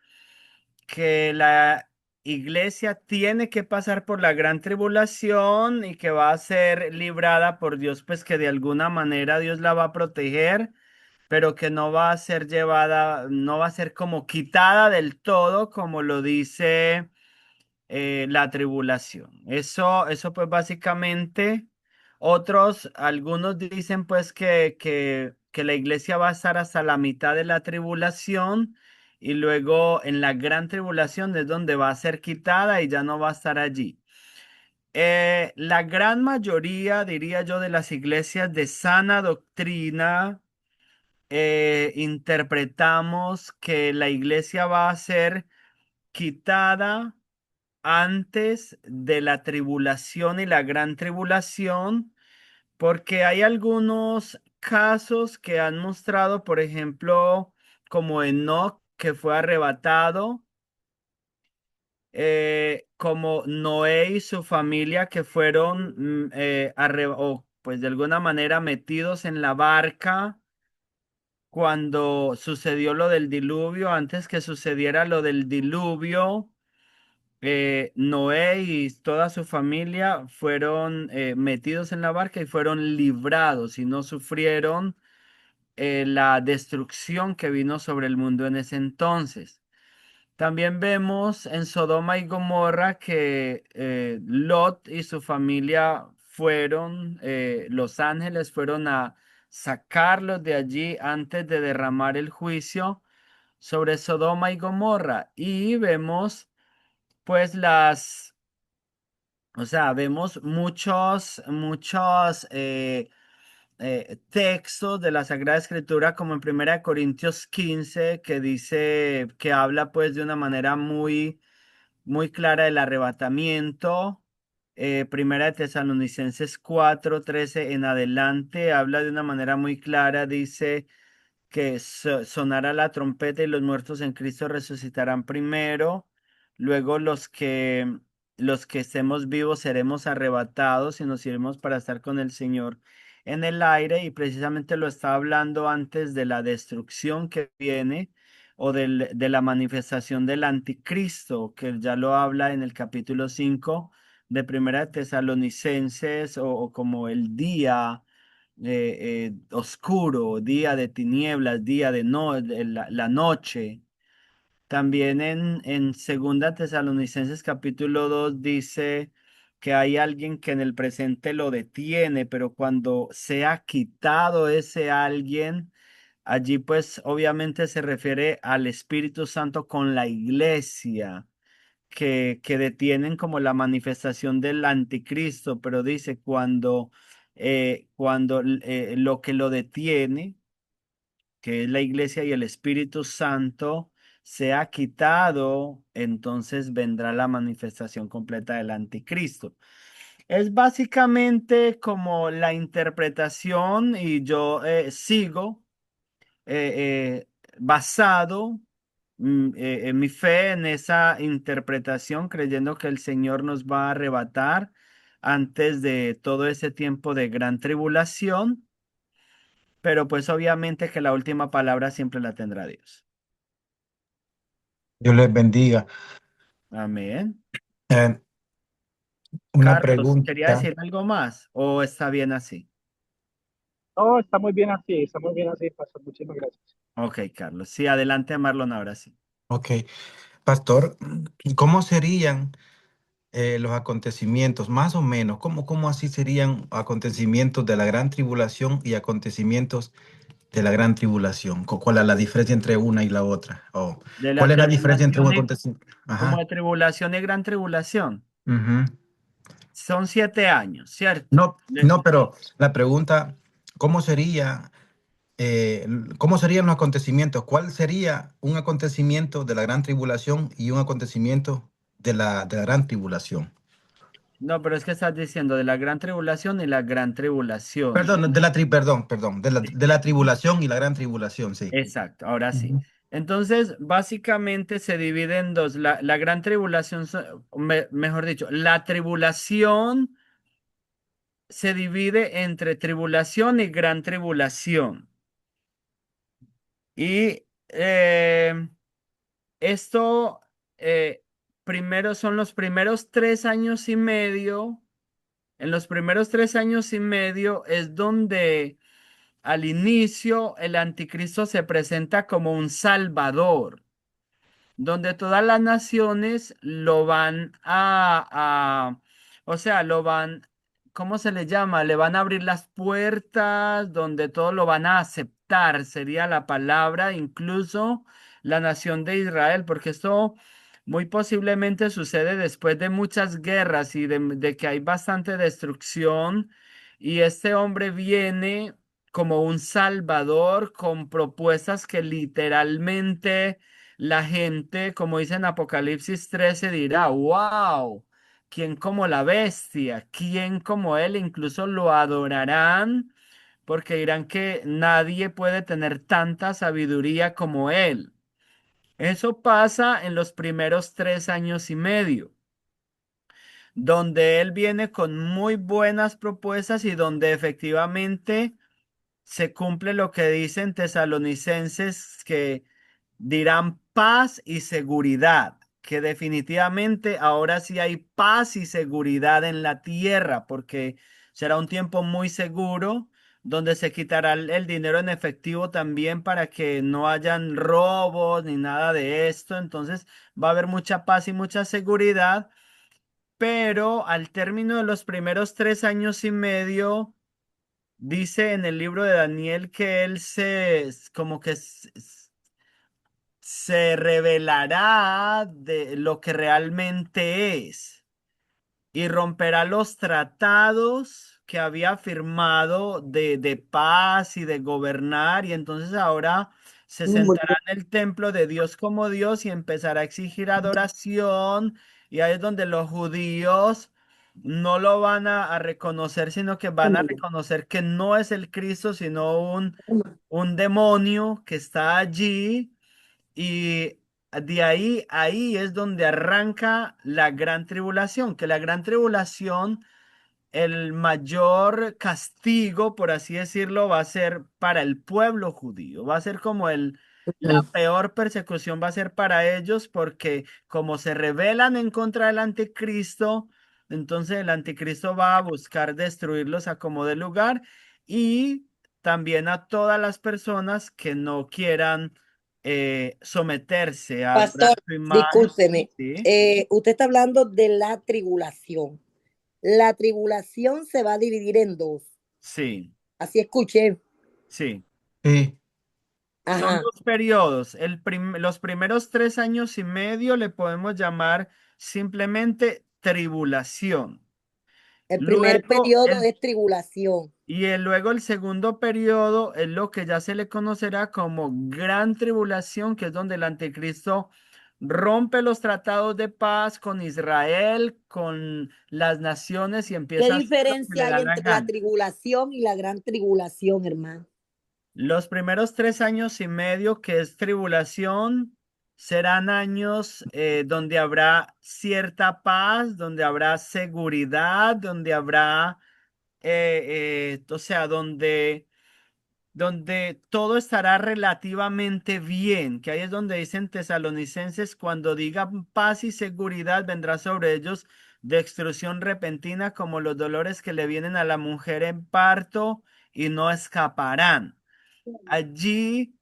que la iglesia tiene que pasar por la gran tribulación y que va a ser librada por Dios, pues que de alguna manera Dios la va a proteger, pero que no va a ser llevada, no va a ser como quitada del todo, como lo dice. la tribulación. Eso pues básicamente, algunos dicen pues que la iglesia va a estar hasta la mitad de la tribulación y luego en la gran tribulación es donde va a ser quitada y ya no va a estar allí. La gran mayoría, diría yo, de las iglesias de sana doctrina, interpretamos que la iglesia va a ser quitada antes de la tribulación y la gran tribulación, porque hay algunos casos que han mostrado, por ejemplo, como Enoc, que fue arrebatado, como Noé y su familia que fueron, o pues de alguna manera metidos en la barca cuando sucedió lo del diluvio, antes que sucediera lo del diluvio. Noé y toda su familia fueron metidos en la barca y fueron librados y no sufrieron la destrucción que vino sobre el mundo en ese entonces. También vemos en Sodoma y Gomorra que Lot y su familia fueron, los ángeles fueron a sacarlos de allí antes de derramar el juicio sobre Sodoma y Gomorra. Y vemos pues o sea, vemos muchos textos de la Sagrada Escritura, como en 1 Corintios 15, que dice, que habla pues de una manera muy clara del arrebatamiento. 1 Tesalonicenses 4:13 en adelante habla de una manera muy clara, dice que sonará la trompeta y los muertos en Cristo resucitarán primero. Luego los que estemos vivos seremos arrebatados y nos iremos para estar con el Señor en el aire. Y precisamente lo está hablando antes de la destrucción que viene o de la manifestación del anticristo, que ya lo habla en el capítulo 5 de Primera de Tesalonicenses, o como el día oscuro, día de tinieblas, día de no, la noche. También en Segunda Tesalonicenses capítulo 2 dice que hay alguien que en el presente lo detiene, pero cuando sea quitado ese alguien, allí pues obviamente se refiere al Espíritu Santo con la iglesia. Que detienen como la manifestación del anticristo, pero dice cuando lo que lo detiene, que es la iglesia y el Espíritu Santo, sea quitado, entonces vendrá la manifestación completa del anticristo. Es básicamente como la interpretación y yo sigo basado en mi fe en esa interpretación, creyendo que el Señor nos va a arrebatar antes de todo ese tiempo de gran tribulación, pero pues obviamente que la última palabra siempre la tendrá Dios. Dios les bendiga. Amén. Eh, una Carlos, ¿quería pregunta. decir algo más o está bien así? No, está muy bien así, pastor. Muchísimas gracias. Ok, Carlos. Sí, adelante, Marlon, ahora sí. Ok, pastor, ¿cómo serían los acontecimientos, más o menos? ¿Cómo así serían acontecimientos de la gran tribulación y acontecimientos de la gran tribulación? ¿Cuál es la diferencia entre una y la otra? ¿O De la cuál es la diferencia entre un tribulación acontecimiento? como Ajá. de tribulación y gran tribulación. Ujú. Son 7 años, ¿cierto? No, no, pero la pregunta, ¿cómo cómo serían los acontecimientos? ¿Cuál sería un acontecimiento de la gran tribulación y un acontecimiento de la gran tribulación? No, pero es que estás diciendo de la gran tribulación y la gran tribulación. Perdón, perdón, de la tribulación y la gran tribulación, sí. Exacto, ahora sí. Ujú. Entonces, básicamente se divide en dos. La gran tribulación, mejor dicho, la tribulación se divide entre tribulación y gran tribulación. Y esto primero son los primeros 3 años y medio. En los primeros 3 años y medio es donde al inicio el anticristo se presenta como un salvador. donde todas las naciones lo van o sea, lo van, ¿cómo se le llama? Le van a abrir las puertas, donde todos lo van a aceptar, sería la palabra, incluso la nación de Israel, porque esto muy posiblemente sucede después de muchas guerras y de que hay bastante destrucción, y este hombre viene como un salvador con propuestas que literalmente la gente, como dice en Apocalipsis 13, dirá, wow, ¿quién como la bestia? ¿Quién como él? Incluso lo adorarán porque dirán que nadie puede tener tanta sabiduría como él. Eso pasa en los primeros 3 años y medio, donde él viene con muy buenas propuestas y donde efectivamente se cumple lo que dicen Tesalonicenses, que dirán paz y seguridad, que definitivamente ahora sí hay paz y seguridad en la tierra, porque será un tiempo muy seguro donde se quitará el dinero en efectivo también para que no hayan robos ni nada de esto. Entonces va a haber mucha paz y mucha seguridad, pero al término de los primeros 3 años y medio, dice en el libro de Daniel que él como que se revelará de lo que realmente es y romperá los tratados que había firmado de paz y de gobernar, y entonces ahora se sentará en el templo de Dios como Dios y empezará a exigir adoración, y ahí es donde los judíos no lo van a reconocer, sino que van a reconocer que no es el Cristo, sino un demonio que está allí, y ahí es donde arranca la gran tribulación, que la gran tribulación, el mayor castigo, por así decirlo, va a ser para el pueblo judío. Va a ser como la peor persecución va a ser para ellos, porque como se rebelan en contra del anticristo, entonces el anticristo va a buscar destruirlos a como de lugar, y también a todas las personas que no quieran someterse a adorar Pastor, su imagen. discúlpeme. ¿Sí? Usted está hablando de la tribulación. La tribulación se va a dividir en dos. Sí, Así escuché. sí. Sí, Son Ajá. 2 periodos. Los primeros 3 años y medio le podemos llamar simplemente tribulación. El primer Luego periodo es tribulación. luego el segundo periodo es lo que ya se le conocerá como gran tribulación, que es donde el anticristo rompe los tratados de paz con Israel, con las naciones, y ¿Qué empieza a hacer lo que le diferencia da hay la entre la gana. tribulación y la gran tribulación, hermano? Los primeros 3 años y medio, que es tribulación, serán años donde habrá cierta paz, donde habrá seguridad, donde habrá, o sea, donde todo estará relativamente bien, que ahí es donde dicen Tesalonicenses, cuando digan paz y seguridad, vendrá sobre ellos destrucción repentina como los dolores que le vienen a la mujer en parto, y no escaparán. Allí,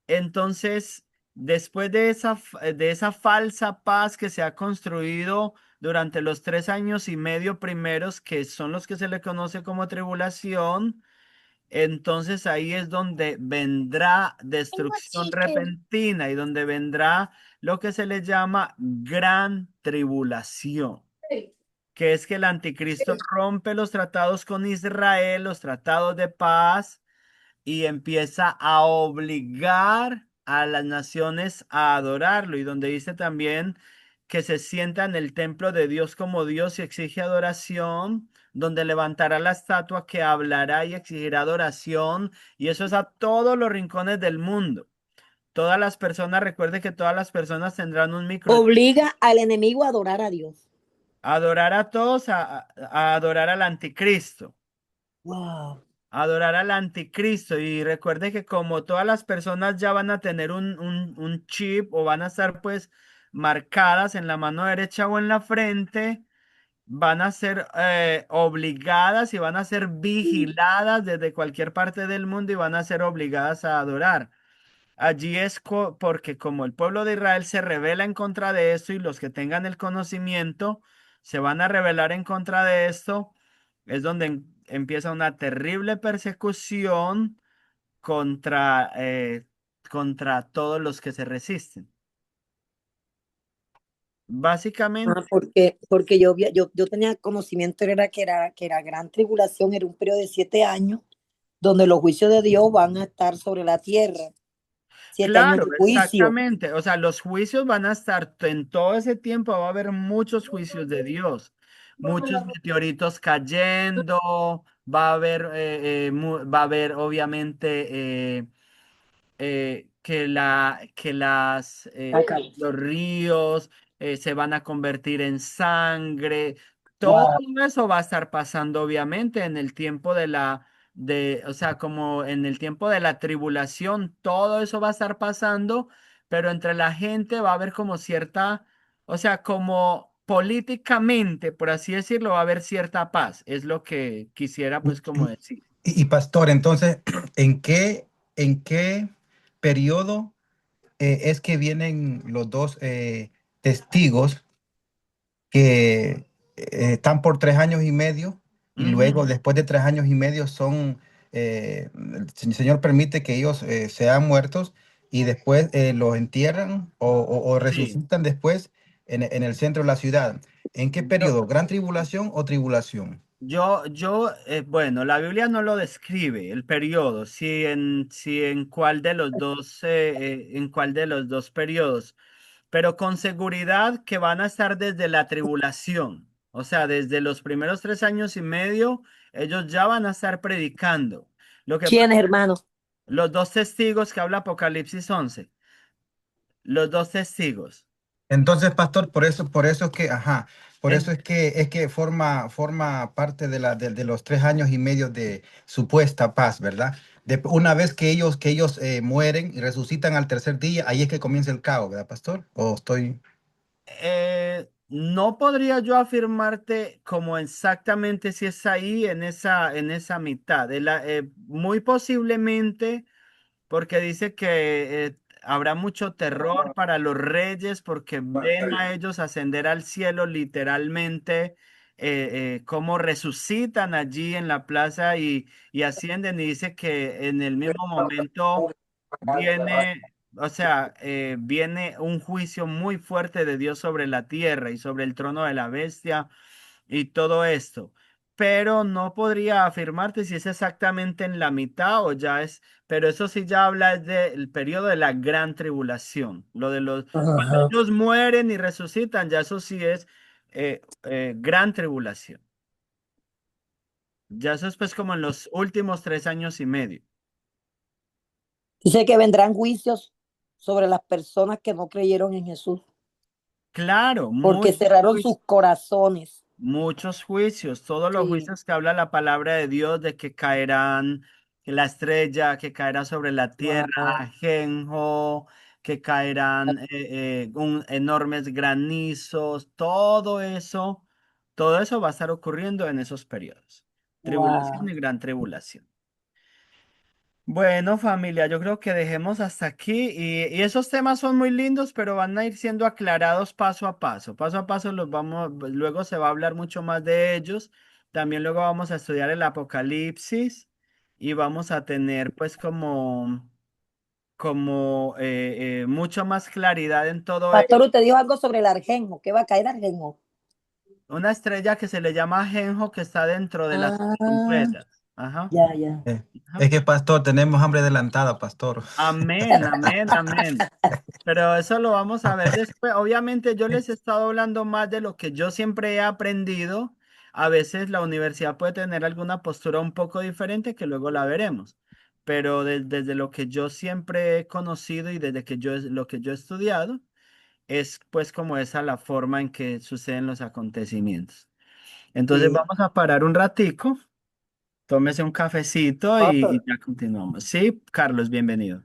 entonces, después de esa falsa paz que se ha construido durante los 3 años y medio primeros, que son los que se le conoce como tribulación, entonces ahí es donde vendrá destrucción repentina y donde vendrá lo que se le llama gran tribulación, que es que el anticristo rompe los tratados con Israel, los tratados de paz, y empieza a obligar a las naciones a adorarlo, y donde dice también que se sienta en el templo de Dios como Dios y exige adoración, donde levantará la estatua que hablará y exigirá adoración, y eso es a todos los rincones del mundo. Todas las personas, recuerde que todas las personas tendrán un microchip. Obliga al enemigo a adorar a Dios. Adorar a todos, a adorar al anticristo. Wow. Adorar al anticristo. Y recuerde que como todas las personas ya van a tener un chip, o van a estar pues marcadas en la mano derecha o en la frente, van a ser obligadas y van a ser vigiladas desde cualquier parte del mundo, y van a ser obligadas a adorar allí es porque como el pueblo de Israel se rebela en contra de esto y los que tengan el conocimiento se van a rebelar en contra de esto, es donde empieza una terrible persecución contra todos los que se resisten. Básicamente, Porque yo tenía conocimiento, era que era gran tribulación, era un periodo de 7 años, donde los juicios de Dios van a estar sobre la tierra. 7 años claro, de juicio. exactamente. O sea, los juicios van a estar en todo ese tiempo, va a haber muchos juicios de Dios, muchos meteoritos cayendo, va a haber, va a haber obviamente Acá. los ríos se van a convertir en sangre. Todo Wow. eso va a estar pasando, obviamente, en el tiempo o sea, como en el tiempo de la tribulación, todo eso va a estar pasando, pero entre la gente va a haber como cierta, o sea, como políticamente, por así decirlo, va a haber cierta paz. Es lo que quisiera, pues, como decir. Y pastor, entonces, en qué periodo es que vienen los dos testigos que están por 3 años y medio y luego Ujú. después de 3 años y medio el Señor permite que ellos sean muertos y después los entierran o Sí. resucitan después en el centro de la ciudad? ¿En qué periodo? ¿Gran tribulación o tribulación? Bueno, la Biblia no lo describe el periodo, si en cuál de los dos, en cuál de los dos periodos, pero con seguridad que van a estar desde la tribulación, o sea, desde los primeros 3 años y medio, ellos ya van a estar predicando. Lo que pasa, ¿Quiénes, hermanos? los dos testigos que habla Apocalipsis 11, los dos testigos. Entonces, pastor, por eso es que, ajá, por eso En- es que forma parte de los 3 años y medio de supuesta paz, ¿verdad? Una vez que ellos mueren y resucitan al tercer día, ahí es que comienza el caos, ¿verdad, pastor? ¿O estoy? no podría yo afirmarte como exactamente si es ahí en esa mitad. Muy posiblemente porque dice que habrá mucho terror para los reyes porque ven a ellos ascender al cielo literalmente, cómo resucitan allí en la plaza y ascienden y dice que en el mismo momento viene, o sea, viene un juicio muy fuerte de Dios sobre la tierra y sobre el trono de la bestia y todo esto. Pero no podría afirmarte si es exactamente en la mitad o ya es, pero eso sí ya habla del periodo de la gran tribulación. Cuando Ajá. ellos mueren y resucitan, ya eso sí es gran tribulación. Ya eso es pues como en los últimos 3 años y medio. Dice que vendrán juicios sobre las personas que no creyeron en Jesús, Claro, porque muchos cerraron sus juicios. corazones. Muchos juicios, todos los Sí. juicios que habla la palabra de Dios de que caerán la estrella, que caerá sobre la tierra, Wow. ajenjo, que caerán enormes granizos, todo eso va a estar ocurriendo en esos periodos. Tribulación Wow. y gran tribulación. Bueno, familia, yo creo que dejemos hasta aquí y esos temas son muy lindos, pero van a ir siendo aclarados paso a paso. Paso a paso los vamos, luego se va a hablar mucho más de ellos. También luego vamos a estudiar el Apocalipsis y vamos a tener pues como mucho más claridad en todo Pastor, ello. usted dijo algo sobre el arjenjo, que va a caer arjenjo. Una estrella que se le llama Ajenjo que está dentro de las Ah, trompetas. Ajá. ya, ya. eh, Ajá. es que, pastor, tenemos hambre adelantada, pastor. Amén, amén, amén. Pero eso lo vamos a ver después. Obviamente yo les he estado hablando más de lo que yo siempre he aprendido. A veces la universidad puede tener alguna postura un poco diferente que luego la veremos. Pero desde lo que yo siempre he conocido y desde lo que yo he estudiado, es pues como esa la forma en que suceden los acontecimientos. Entonces Sí. vamos a parar un ratico, tómese un cafecito y Pastor, ya continuamos. Sí, Carlos, bienvenido. No,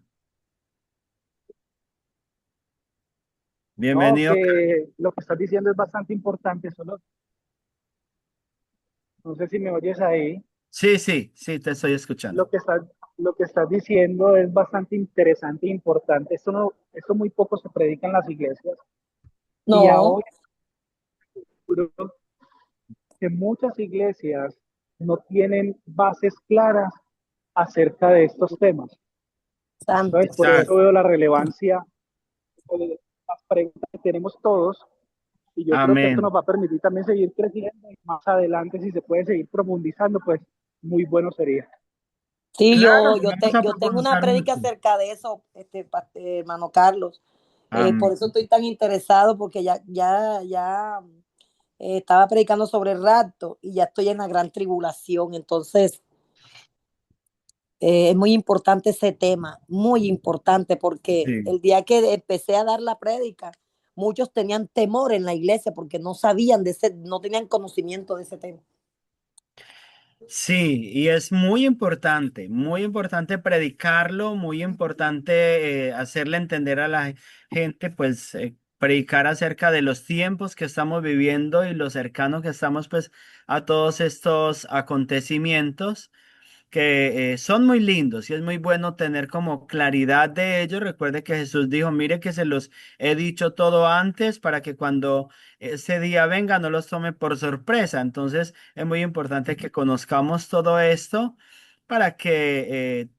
Bienvenido. que lo que estás diciendo es bastante importante, solo no sé si me oyes ahí. Sí, sí, sí, te estoy escuchando. Lo que estás, lo que estás diciendo es bastante interesante e importante. Esto no, esto muy poco se predica en las iglesias y No, ahora creo que muchas iglesias no tienen bases claras acerca de estos temas. Entonces, santo. por eso Exacto. veo la relevancia de las preguntas que tenemos todos y yo creo que esto Amén. nos va a permitir también seguir creciendo y más adelante, si se puede seguir profundizando, pues muy bueno sería. Sí, Claro yo, que vamos a yo tengo una profundizar prédica mucho. acerca de eso, hermano Carlos. Por Amén. eso estoy tan interesado, porque ya estaba predicando sobre el rapto y ya estoy en la gran tribulación. Entonces, es muy importante ese tema, muy importante, porque Sí. el día que empecé a dar la prédica, muchos tenían temor en la iglesia porque no sabían de ese, no tenían conocimiento de ese tema. Sí, y es muy importante predicarlo, muy importante hacerle entender a la gente, pues predicar acerca de los tiempos que estamos viviendo y lo cercano que estamos pues a todos estos acontecimientos que son muy lindos y es muy bueno tener como claridad de ellos. Recuerde que Jesús dijo, mire que se los he dicho todo antes para que cuando ese día venga no los tome por sorpresa. Entonces es muy importante que conozcamos todo esto para que,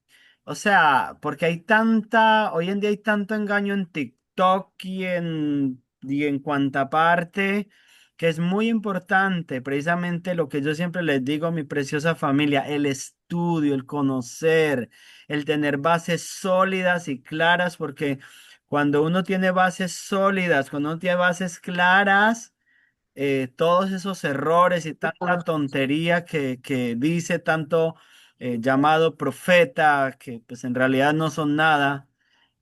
o sea, porque hay tanta, hoy en día hay tanto engaño en TikTok y en cuanta parte que es muy importante, precisamente lo que yo siempre les digo a mi preciosa familia, el estudio, el conocer, el tener bases sólidas y claras, porque cuando uno tiene bases sólidas, cuando uno tiene bases claras, todos esos errores y tanta tontería que dice tanto llamado profeta, que pues en realidad no son nada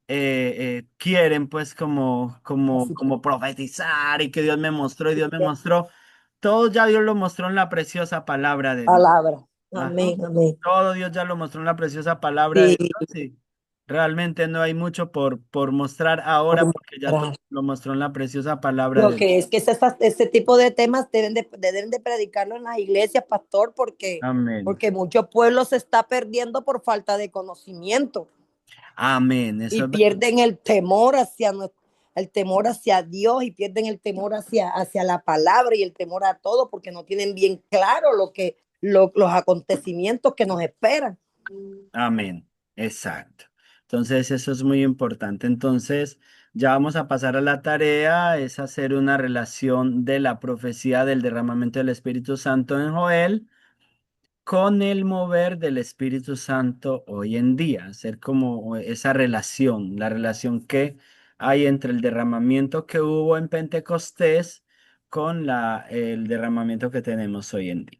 quieren pues Así, como profetizar y que Dios me mostró y Dios me mostró. Todo ya Dios lo mostró en la preciosa palabra de Dios. palabra. Ajá. Amén, amén. Todo Dios ya lo mostró en la preciosa palabra de Sí, Dios y realmente no hay mucho por mostrar por ahora porque ya todo mostrar. lo mostró en la preciosa palabra Lo de Dios. que es que ese tipo de temas deben de predicarlo en las iglesias, pastor, Amén. porque mucho pueblo se está perdiendo por falta de conocimiento Amén. Eso y es verdad. pierden el temor hacia Dios y pierden el temor hacia la palabra y el temor a todo porque no tienen bien claro los acontecimientos que nos esperan. Amén, exacto. Entonces, eso es muy importante. Entonces, ya vamos a pasar a la tarea, es hacer una relación de la profecía del derramamiento del Espíritu Santo en Joel con el mover del Espíritu Santo hoy en día, hacer como esa relación, la relación que hay entre el derramamiento que hubo en Pentecostés con el derramamiento que tenemos hoy en día.